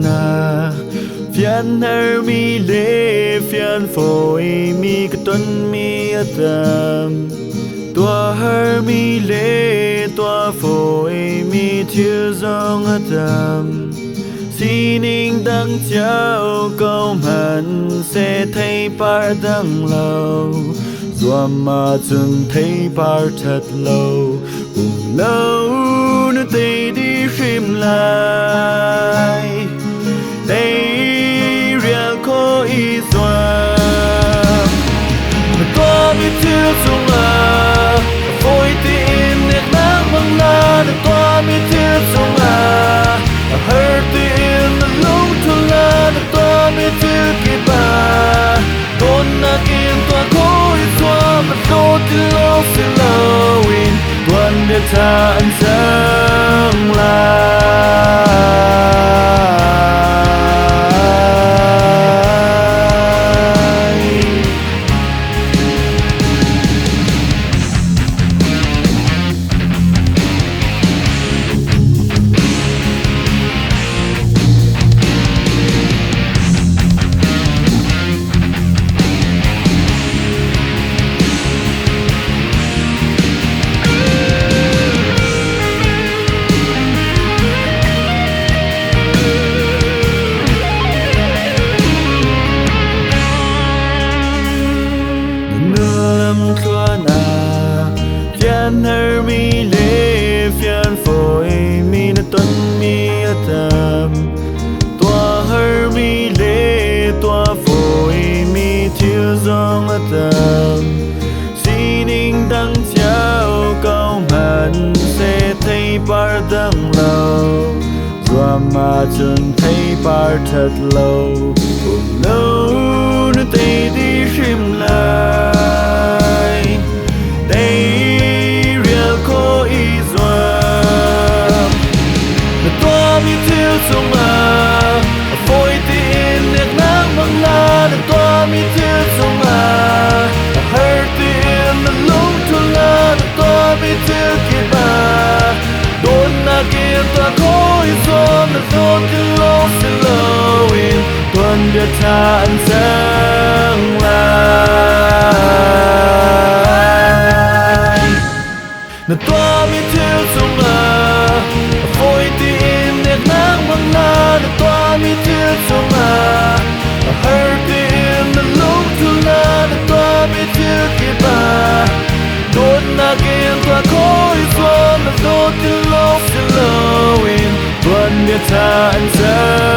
na phiền her mi lệ phiền phôi mi cái tuần mi adam tua her mi lệ tua phôi mi thiêu dòng adam xin ninh đăng cháu câu hẳn sẽ thấy par đăng lâu dù mà chừng thấy par thật lâu cùng lâu nữa tay đi phim lại tay riêng có ý doa mà có biết chưa dùng à phôi tim nét nắng bằng la đã có biết chưa dùng à hơi tim nó lâu thôi là đã có biết chưa kịp à con na kim toa khối xóa mà đôi tin lâu sẽ lâu in tuần để ta ăn sáng lại her mi lệ phiền phôi mi na tuần mi adam tua her mi lệ tua phôi mi thiêu dòng adam xin ninh đăng cháu câu hẳn sẽ thấy par đăng lâu dù mà chừng thấy par thật lâu cùng lâu nữa tay đi phim lại tay mi thiêu sông à phôi tin nét nắng bằng la đã toa mi thiêu sông à hơi tin nó lúc thôi là đã toa mi thiêu kịp à đôi na kia toa khối gió nó đôi tin lâu sẽ lâu in tuần để ta ăn sáng lại nó toa mi thiêu sông à phôi tin nét nắng bằng la đã toa mi thiêu sông à hơi tin nó lúc thôi là đã toa mi thiêu kịp à đôi na kia toa khối gió nó đôi tin lâu sẽ lâu in tuần để ta ăn sáng